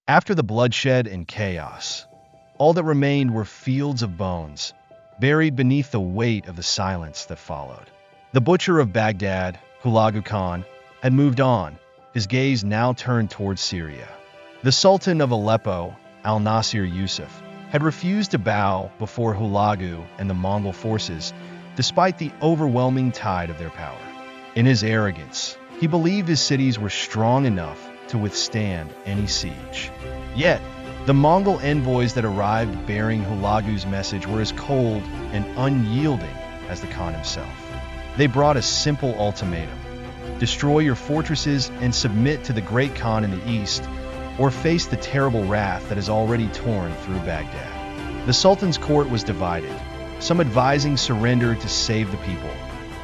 After the bloodshed and chaos, all that remained were fields of bones, buried beneath the weight of the silence that followed. The butcher of Baghdad, Hulagu Khan, had moved on, his gaze now turned towards Syria. The Sultan of Aleppo, al-Nasir Yusuf, had refused to bow before Hulagu and the Mongol forces, despite the overwhelming tide of their power. In his arrogance, he believed his cities were strong enough to withstand any siege. Yet, the Mongol envoys that arrived bearing Hulagu's message were as cold and unyielding as the Khan himself. They brought a simple ultimatum: destroy your fortresses and submit to the great Khan in the east, or face the terrible wrath that has already torn through Baghdad. The Sultan's court was divided, some advising surrender to save the people,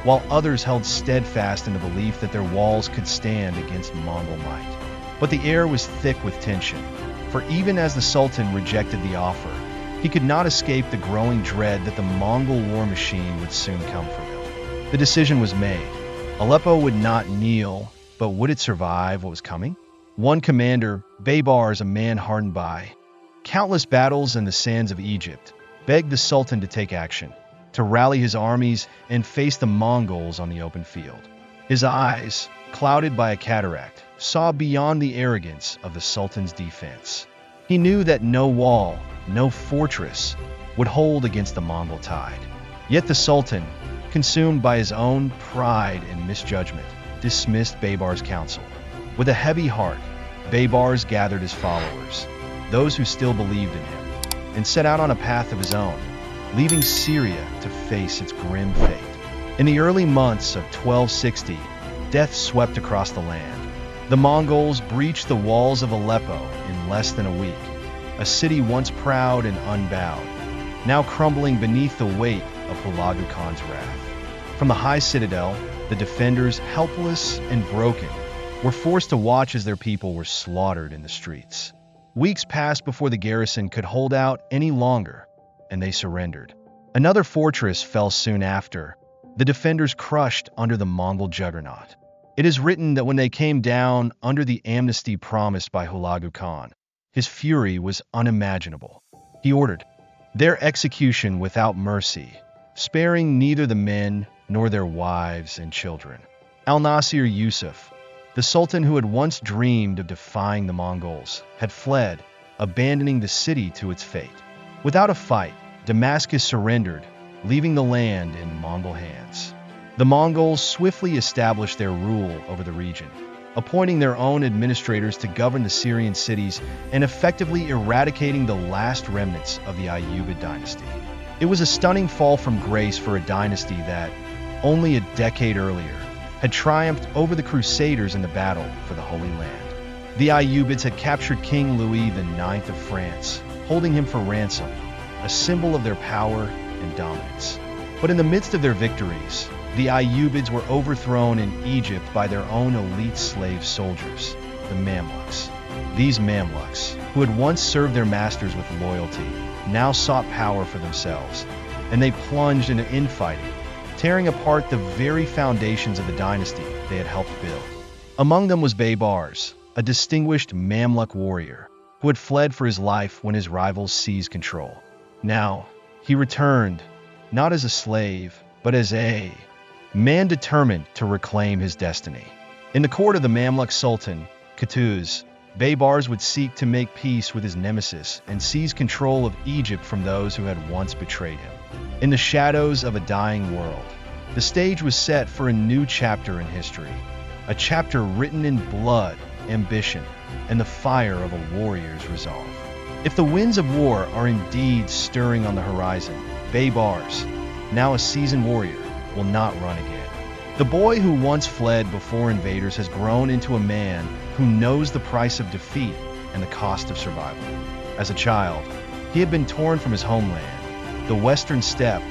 while others held steadfast in the belief that their walls could stand against Mongol might. But the air was thick with tension, for even as the Sultan rejected the offer, he could not escape the growing dread that the Mongol war machine would soon come for him. The decision was made. Aleppo would not kneel, but would it survive what was coming? One commander, Baybars, a man hardened by countless battles in the sands of Egypt, begged the Sultan to take action, to rally his armies and face the Mongols on the open field. His eyes, clouded by a cataract, saw beyond the arrogance of the Sultan's defense. He knew that no wall, no fortress, would hold against the Mongol tide. Yet the Sultan, consumed by his own pride and misjudgment, dismissed Baybar's counsel. With a heavy heart, Baybars gathered his followers, those who still believed in him, and set out on a path of his own, leaving Syria to face its grim fate. In the early months of 1260, death swept across the land. The Mongols breached the walls of Aleppo in less than a week, a city once proud and unbowed, now crumbling beneath the weight of Hulagu Khan's wrath. From the high citadel, the defenders, helpless and broken, were forced to watch as their people were slaughtered in the streets. Weeks passed before the garrison could hold out any longer, and they surrendered. Another fortress fell soon after, the defenders crushed under the Mongol juggernaut. It is written that when they came down under the amnesty promised by Hulagu Khan, his fury was unimaginable. He ordered their execution without mercy, sparing neither the men nor their wives and children. Al-Nasir Yusuf, the Sultan who had once dreamed of defying the Mongols, had fled, abandoning the city to its fate. Without a fight, Damascus surrendered, leaving the land in Mongol hands. The Mongols swiftly established their rule over the region, appointing their own administrators to govern the Syrian cities and effectively eradicating the last remnants of the Ayyubid dynasty. It was a stunning fall from grace for a dynasty that, only a decade earlier, had triumphed over the Crusaders in the battle for the Holy Land. The Ayyubids had captured King Louis IX of France, holding him for ransom, a symbol of their power and dominance. But in the midst of their victories, the Ayyubids were overthrown in Egypt by their own elite slave soldiers, the Mamluks. These Mamluks, who had once served their masters with loyalty, now sought power for themselves, and they plunged into infighting, tearing apart the very foundations of the dynasty they had helped build. Among them was Baybars, a distinguished Mamluk warrior, who had fled for his life when his rivals seized control. Now, he returned, not as a slave, but as a man determined to reclaim his destiny. In the court of the Mamluk Sultan, Qutuz, Baybars would seek to make peace with his nemesis and seize control of Egypt from those who had once betrayed him. In the shadows of a dying world, the stage was set for a new chapter in history, a chapter written in blood, ambition, and the fire of a warrior's resolve. If the winds of war are indeed stirring on the horizon, Baybars, now a seasoned warrior, will not run again. The boy who once fled before invaders has grown into a man who knows the price of defeat and the cost of survival. As a child, he had been torn from his homeland, the western steppe,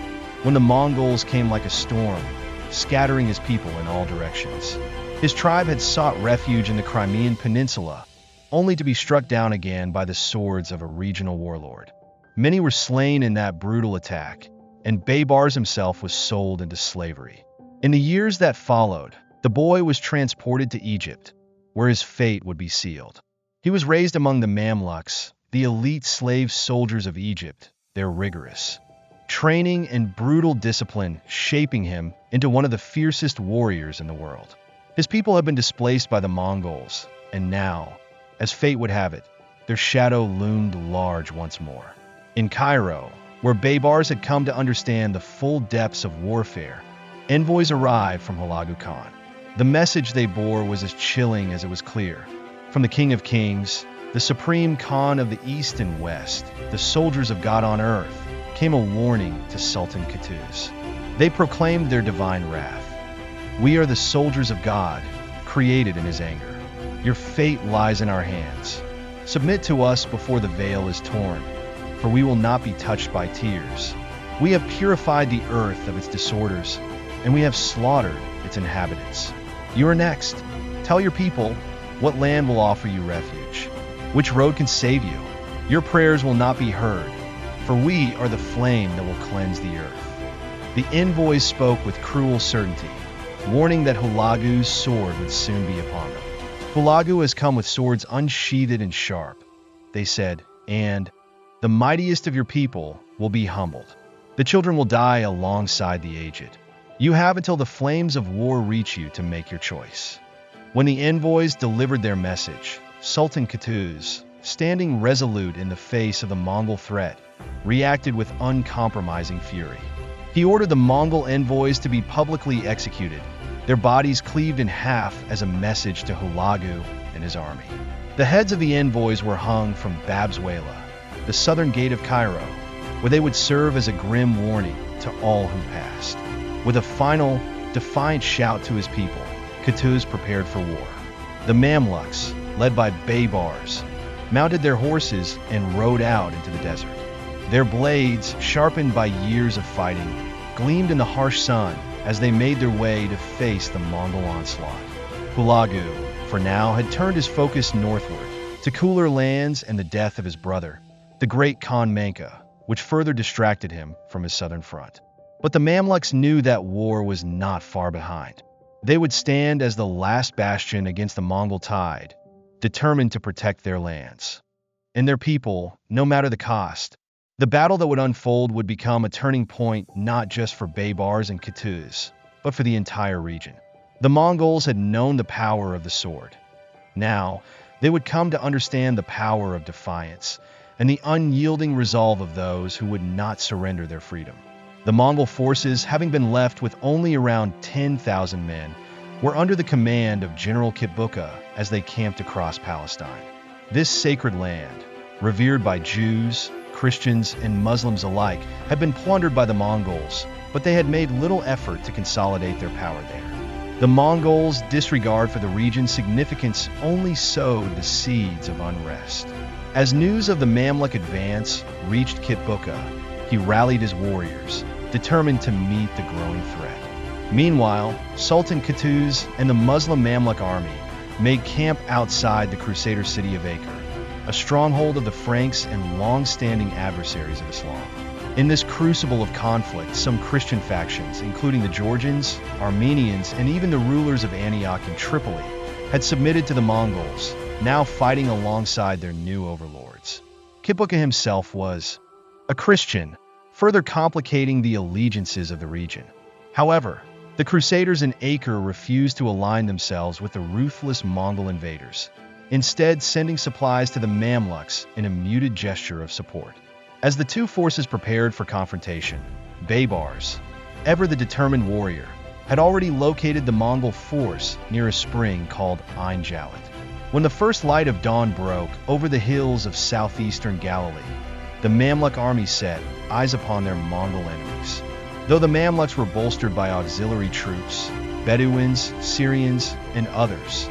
when the Mongols came like a storm, scattering his people in all directions. His tribe had sought refuge in the Crimean Peninsula, only to be struck down again by the swords of a regional warlord. Many were slain in that brutal attack, and Baybars himself was sold into slavery. In the years that followed, the boy was transported to Egypt, where his fate would be sealed. He He was raised among the Mamluks, the elite slave soldiers of Egypt, their rigorous training and brutal discipline shaping him into one of the fiercest warriors in the world. His people had been displaced by the Mongols, and now, as fate would have it, their shadow loomed large once more. In Cairo, where Baybars had come to understand the full depths of warfare, envoys arrived from Hulagu Khan. The message they bore was as chilling as it was clear. From the King of Kings, the Supreme Khan of the East and West, the soldiers of God on earth, came a warning to Sultan Qutuz. They proclaimed their divine wrath. We are the soldiers of God, created in his anger. Your fate lies in our hands. Submit to us before the veil is torn, for we will not be touched by tears. We have purified the earth of its disorders, and we have slaughtered its inhabitants. You are next. Tell your people, what land will offer you refuge? Which road can save you? Your prayers will not be heard, for we are the flame that will cleanse the earth. The envoys spoke with cruel certainty, warning that Hulagu's sword would soon be upon them. Hulagu has come with swords unsheathed and sharp, they said, and the mightiest of your people will be humbled. The children will die alongside the aged. You have until the flames of war reach you to make your choice. When the envoys delivered their message, Sultan Qutuz, standing resolute in the face of the Mongol threat, reacted with uncompromising fury. He ordered the Mongol envoys to be publicly executed, their bodies cleaved in half as a message to Hulagu and his army. The heads of the envoys were hung from Babswala, the southern gate of Cairo, where they would serve as a grim warning to all who passed. With a final, defiant shout to his people, Qutuz prepared for war. The Mamluks, led by Baybars, mounted their horses and rode out into the desert. Their blades, sharpened by years of fighting, gleamed in the harsh sun as they made their way to face the Mongol onslaught. Hulagu, for now, had turned his focus northward, to cooler lands and the death of his brother, the great Khan Manka, which further distracted him from his southern front. But the Mamluks knew that war was not far behind. They would stand as the last bastion against the Mongol tide, determined to protect their lands and their people, no matter the cost. The battle that would unfold would become a turning point not just for Baybars and Qutuz, but for the entire region. The Mongols had known the power of the sword. Now, they would come to understand the power of defiance and the unyielding resolve of those who would not surrender their freedom. The Mongol forces, having been left with only around 10,000 men, were under the command of General Kitbuka as they camped across Palestine. This sacred land, revered by Jews, Christians, and Muslims alike, had been plundered by the Mongols, but they had made little effort to consolidate their power there. The Mongols' disregard for the region's significance only sowed the seeds of unrest. As news of the Mamluk advance reached Kitbuka, he rallied his warriors, determined to meet the growing threat. Meanwhile, Sultan Qutuz and the Muslim Mamluk army made camp outside the Crusader city of Acre, a stronghold of the Franks and long-standing adversaries of Islam. In this crucible of conflict, some Christian factions, including the Georgians, Armenians, and even the rulers of Antioch and Tripoli, had submitted to the Mongols, now fighting alongside their new overlords. Kitbuka himself was a Christian, further complicating the allegiances of the region. However, the Crusaders in Acre refused to align themselves with the ruthless Mongol invaders, instead sending supplies to the Mamluks in a muted gesture of support. As the two forces prepared for confrontation, Baybars, ever the determined warrior, had already located the Mongol force near a spring called Ain Jalut. When the first light of dawn broke over the hills of southeastern Galilee, the Mamluk army set eyes upon their Mongol enemies. Though the Mamluks were bolstered by auxiliary troops, Bedouins, Syrians, and others,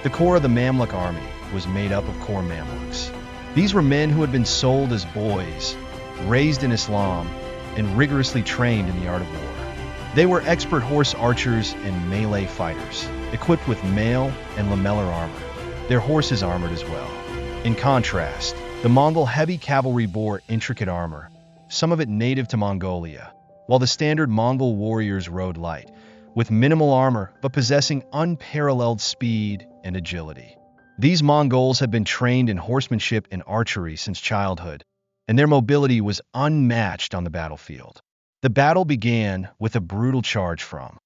the core of the Mamluk army was made up of core Mamluks. These were men who had been sold as boys, raised in Islam, and rigorously trained in the art of war. They were expert horse archers and melee fighters, equipped with mail and lamellar armor, their horses armored as well. In contrast, the Mongol heavy cavalry bore intricate armor, some of it native to Mongolia, while the standard Mongol warriors rode light, with minimal armor but possessing unparalleled speed and agility. These Mongols had been trained in horsemanship and archery since childhood, and their mobility was unmatched on the battlefield. The battle began with a brutal charge from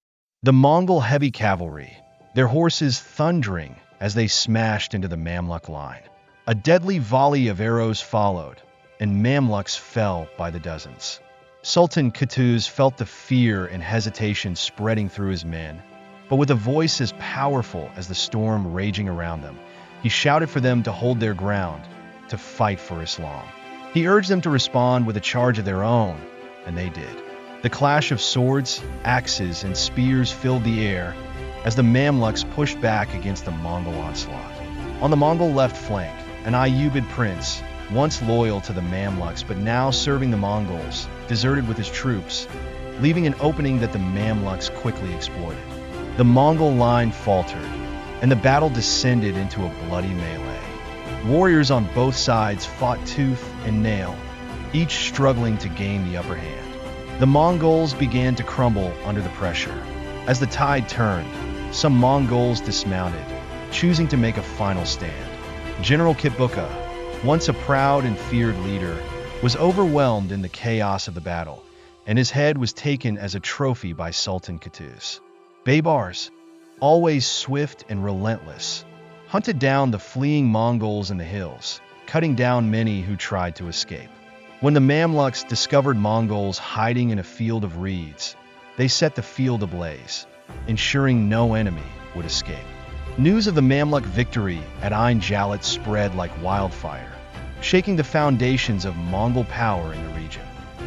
the Mongol heavy cavalry, their horses thundering as they smashed into the Mamluk line. A deadly volley of arrows followed, and Mamluks fell by the dozens. Sultan Qutuz felt the fear and hesitation spreading through his men, but with a voice as powerful as the storm raging around them, he shouted for them to hold their ground, to fight for Islam. He urged them to respond with a charge of their own, and they did. The clash of swords, axes, and spears filled the air as the Mamluks pushed back against the Mongol onslaught. On the Mongol left flank, an Ayyubid prince, once loyal to the Mamluks but now serving the Mongols, deserted with his troops, leaving an opening that the Mamluks quickly exploited. The Mongol line faltered, and the battle descended into a bloody melee. Warriors on both sides fought tooth and nail, each struggling to gain the upper hand. The Mongols began to crumble under the pressure. As the tide turned, some Mongols dismounted, choosing to make a final stand. General Kitbuka, once a proud and feared leader, was overwhelmed in the chaos of the battle, and his head was taken as a trophy by Sultan Qutuz. Baybars, always swift and relentless, hunted down the fleeing Mongols in the hills, cutting down many who tried to escape. When the Mamluks discovered Mongols hiding in a field of reeds, they set the field ablaze, ensuring no enemy would escape. News of the Mamluk victory at Jalut spread like wildfire, shaking the foundations of Mongol power in the region.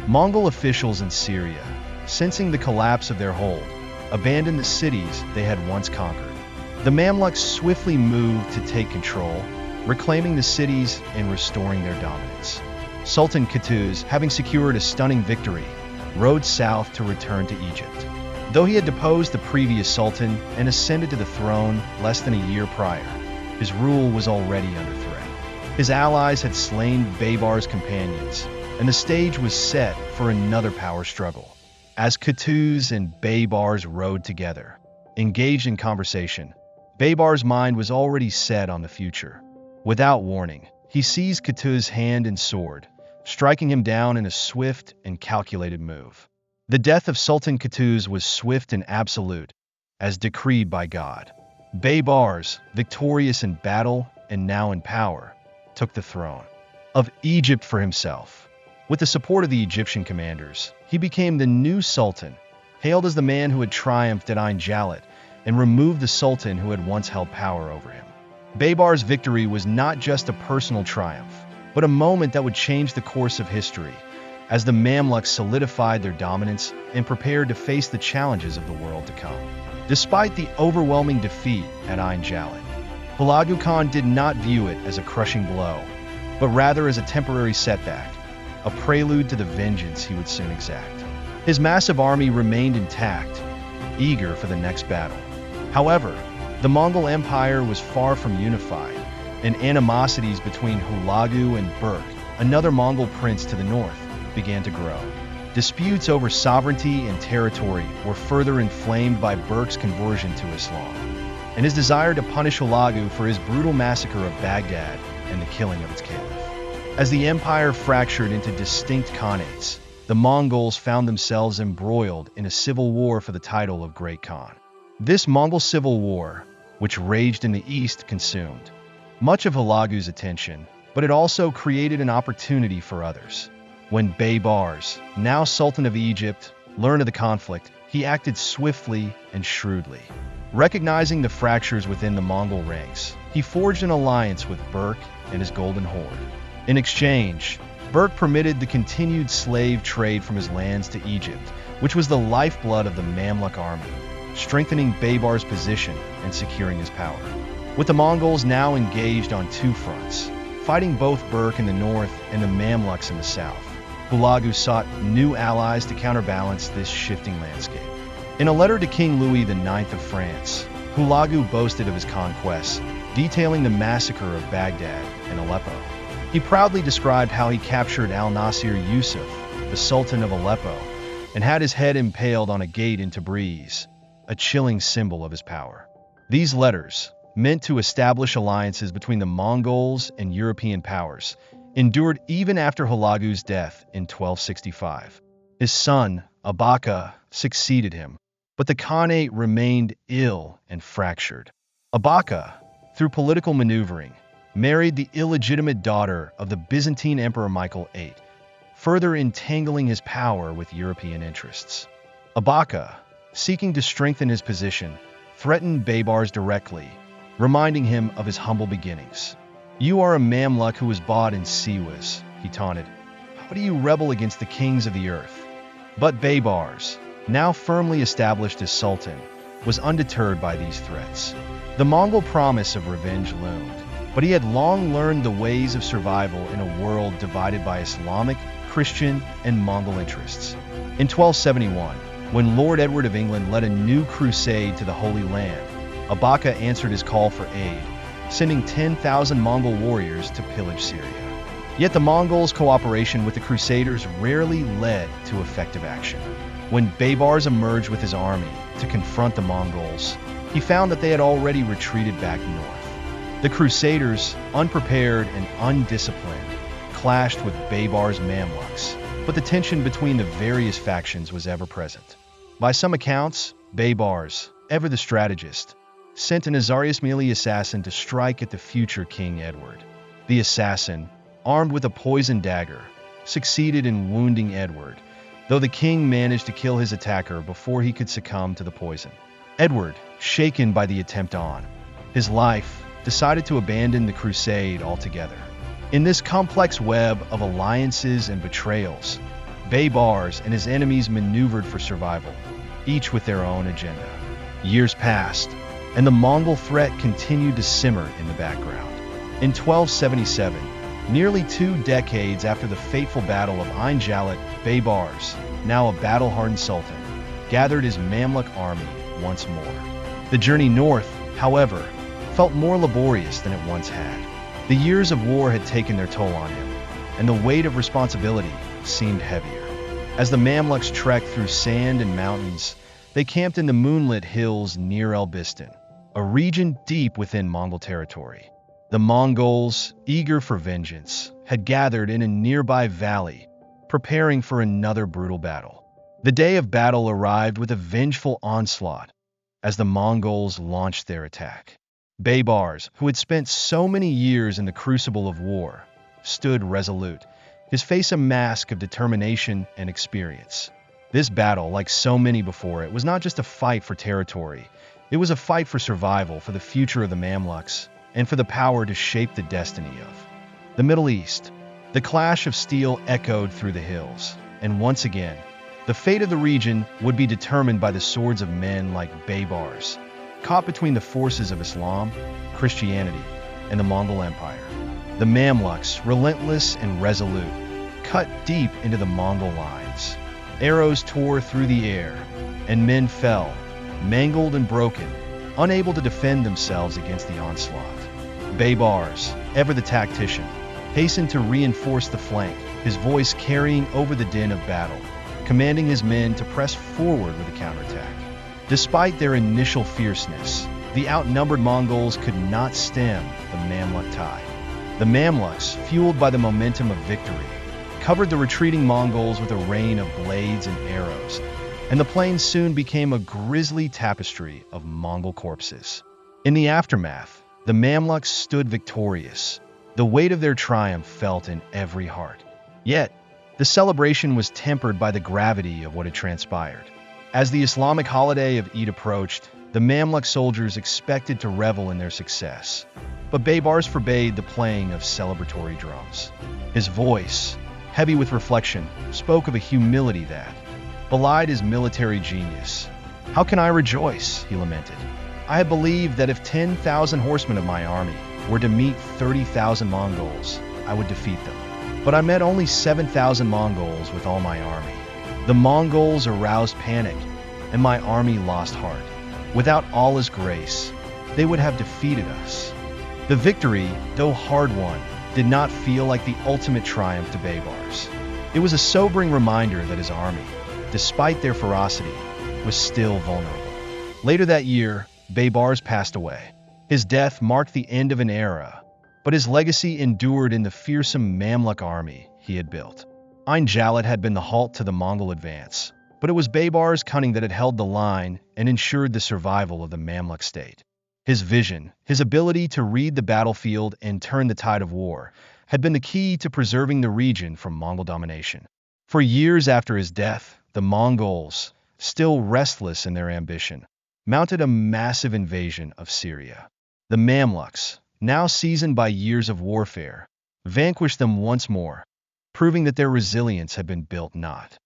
Mongol officials in Syria, sensing the collapse of their hold, abandoned the cities they had once conquered. The Mamluks swiftly moved to take control, reclaiming the cities and restoring their dominance. Sultan Qutuz, having secured a stunning victory, rode south to return to Egypt. Though he had deposed the previous sultan and ascended to the throne less than a year prior, his rule was already under threat. His allies had slain Baybars' companions, and the stage was set for another power struggle. As Qutuz and Baybars rode together, engaged in conversation, Baybars' mind was already set on the future. Without warning, he seized Qutuz's hand and sword, striking him down in a swift and calculated move. The death of Sultan Qutuz was swift and absolute, as decreed by God. Baybars, victorious in battle and now in power, took the throne of Egypt for himself. With the support of the Egyptian commanders, he became the new sultan, hailed as the man who had triumphed at Ain Jalut and removed the sultan who had once held power over him. Baybars' victory was not just a personal triumph, but a moment that would change the course of history, as the Mamluks solidified their dominance and prepared to face the challenges of the world to come. Despite the overwhelming defeat at Ain Jalut, Hulagu Khan did not view it as a crushing blow, but rather as a temporary setback, a prelude to the vengeance he would soon exact. His massive army remained intact, eager for the next battle. However, the Mongol Empire was far from unified, and animosities between Hulagu and Berk, another Mongol prince to the north, began to grow. Disputes over sovereignty and territory were further inflamed by Berk's conversion to Islam, and his desire to punish Hulagu for his brutal massacre of Baghdad and the killing of its caliph. As the empire fractured into distinct khanates, the Mongols found themselves embroiled in a civil war for the title of Great Khan. This Mongol civil war, which raged in the east, consumed much of Hulagu's attention, but it also created an opportunity for others. When Baybars, now Sultan of Egypt, learned of the conflict, he acted swiftly and shrewdly. Recognizing the fractures within the Mongol ranks, he forged an alliance with Berk and his Golden Horde. In exchange, Berk permitted the continued slave trade from his lands to Egypt, which was the lifeblood of the Mamluk army, strengthening Baybars' position and securing his power. With the Mongols now engaged on two fronts, fighting both Berk in the north and the Mamluks in the south, Hulagu sought new allies to counterbalance this shifting landscape. In a letter to King Louis IX of France, Hulagu boasted of his conquests, detailing the massacre of Baghdad and Aleppo. He proudly described how he captured al-Nasir Yusuf, the Sultan of Aleppo, and had his head impaled on a gate in Tabriz, a chilling symbol of his power. These letters, meant to establish alliances between the Mongols and European powers, endured even after Hulagu's death in 1265. His son, Abaka, succeeded him, but the Khanate remained ill and fractured. Abaka, through political maneuvering, married the illegitimate daughter of the Byzantine Emperor Michael VIII, further entangling his power with European interests. Abaka, seeking to strengthen his position, threatened Baybars directly, reminding him of his humble beginnings. "You are a Mamluk who was bought in Siwas," he taunted. "How do you rebel against the kings of the earth?" But Baybars, now firmly established as Sultan, was undeterred by these threats. The Mongol promise of revenge loomed, but he had long learned the ways of survival in a world divided by Islamic, Christian, and Mongol interests. In 1271, when Lord Edward of England led a new crusade to the Holy Land, Abaka answered his call for aid, sending 10,000 Mongol warriors to pillage Syria. Yet the Mongols' cooperation with the Crusaders rarely led to effective action. When Baybars emerged with his army to confront the Mongols, he found that they had already retreated back north. The Crusaders, unprepared and undisciplined, clashed with Baybars' Mamluks, but the tension between the various factions was ever present. By some accounts, Baybars, ever the strategist, sent an Azarius-Mili assassin to strike at the future King Edward. The assassin, armed with a poisoned dagger, succeeded in wounding Edward, though the king managed to kill his attacker before he could succumb to the poison. Edward, shaken by the attempt on his life, decided to abandon the crusade altogether. In this complex web of alliances and betrayals, Baybars and his enemies maneuvered for survival, each with their own agenda. Years passed, and the Mongol threat continued to simmer in the background. In 1277, nearly 2 decades after the fateful Battle of Ain Jalut, Baybars, now a battle-hardened sultan, gathered his Mamluk army once more. The journey north, however, felt more laborious than it once had. The years of war had taken their toll on him, and the weight of responsibility seemed heavier. As the Mamluks trekked through sand and mountains, they camped in the moonlit hills near Elbistan, a region deep within Mongol territory. The Mongols, eager for vengeance, had gathered in a nearby valley, preparing for another brutal battle. The day of battle arrived with a vengeful onslaught as the Mongols launched their attack. Baybars, who had spent so many years in the crucible of war, stood resolute, his face a mask of determination and experience. This battle, like so many before it, was not just a fight for territory. It was a fight for survival, for the future of the Mamluks, and for the power to shape the destiny of the Middle East. The clash of steel echoed through the hills, and once again, the fate of the region would be determined by the swords of men like Baybars, caught between the forces of Islam, Christianity, and the Mongol Empire. The Mamluks, relentless and resolute, cut deep into the Mongol lines. Arrows tore through the air, and men fell, mangled and broken, unable to defend themselves against the onslaught. Baybars, ever the tactician, hastened to reinforce the flank, his voice carrying over the din of battle, commanding his men to press forward with a counterattack. Despite their initial fierceness, the outnumbered Mongols could not stem the Mamluk tide. The Mamluks, fueled by the momentum of victory, covered the retreating Mongols with a rain of blades and arrows, and the plains soon became a grisly tapestry of Mongol corpses. In the aftermath, the Mamluks stood victorious, the weight of their triumph felt in every heart. Yet, the celebration was tempered by the gravity of what had transpired. As the Islamic holiday of Eid approached, the Mamluk soldiers expected to revel in their success. But Baybars forbade the playing of celebratory drums. His voice, heavy with reflection, spoke of a humility that belied his military genius. "How can I rejoice?" he lamented. "I had believed that if 10,000 horsemen of my army were to meet 30,000 Mongols, I would defeat them. But I met only 7,000 Mongols with all my army. The Mongols aroused panic, and my army lost heart. Without Allah's grace, they would have defeated us." The victory, though hard won, did not feel like the ultimate triumph to Baybars. It was a sobering reminder that his army, despite their ferocity, was still vulnerable. Later that year, Baybars passed away. His death marked the end of an era, but his legacy endured in the fearsome Mamluk army he had built. Jalut had been the halt to the Mongol advance, but it was Baybars' cunning that had held the line and ensured the survival of the Mamluk state. His vision, his ability to read the battlefield and turn the tide of war, had been the key to preserving the region from Mongol domination. For years after his death, the Mongols, still restless in their ambition, mounted a massive invasion of Syria. The Mamluks, now seasoned by years of warfare, vanquished them once more, proving that their resilience had been built not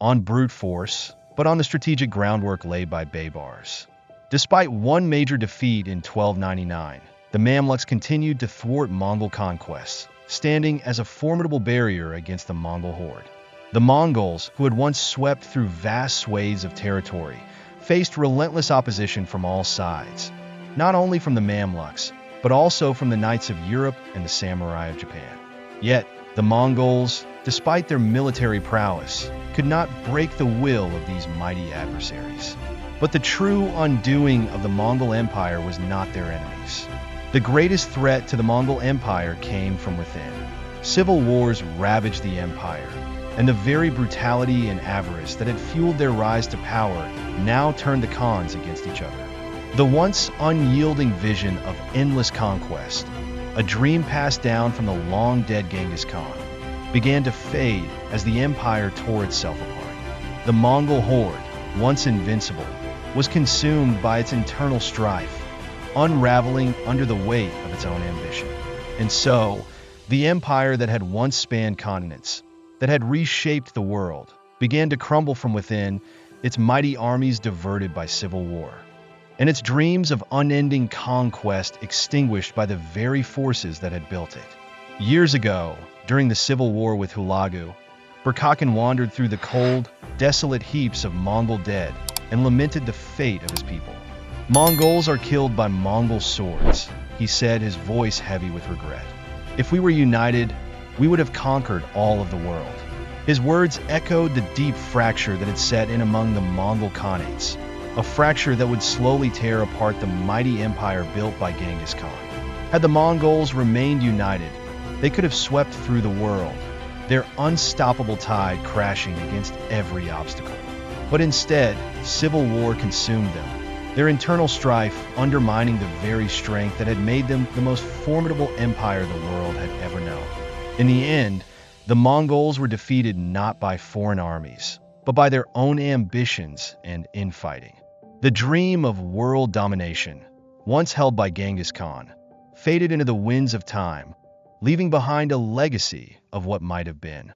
on brute force, but on the strategic groundwork laid by Baybars. Despite one major defeat in 1299, the Mamluks continued to thwart Mongol conquests, standing as a formidable barrier against the Mongol horde. The Mongols, who had once swept through vast swathes of territory, faced relentless opposition from all sides, not only from the Mamluks, but also from the knights of Europe and the samurai of Japan. Yet, the Mongols, despite their military prowess, could not break the will of these mighty adversaries. But the true undoing of the Mongol Empire was not their enemies. The greatest threat to the Mongol Empire came from within. Civil wars ravaged the empire, and the very brutality and avarice that had fueled their rise to power now turned the Khans against each other. The once unyielding vision of endless conquest, a dream passed down from the long-dead Genghis Khan, began to fade as the empire tore itself apart. The Mongol horde, once invincible, was consumed by its internal strife, unraveling under the weight of its own ambition. And so, the empire that had once spanned continents, that had reshaped the world, began to crumble from within, its mighty armies diverted by civil war, and its dreams of unending conquest extinguished by the very forces that had built it. Years ago, during the civil war with Hulagu, Burkakin wandered through the cold, desolate heaps of Mongol dead and lamented the fate of his people. "Mongols are killed by Mongol swords," he said, his voice heavy with regret. "If we were united, we would have conquered all of the world." His words echoed the deep fracture that had set in among the Mongol Khanates, a fracture that would slowly tear apart the mighty empire built by Genghis Khan. Had the Mongols remained united, they could have swept through the world, their unstoppable tide crashing against every obstacle. But instead, civil war consumed them, their internal strife undermining the very strength that had made them the most formidable empire the world had ever known. In the end, the Mongols were defeated not by foreign armies, but by their own ambitions and infighting. The dream of world domination, once held by Genghis Khan, faded into the winds of time, leaving behind a legacy of what might have been.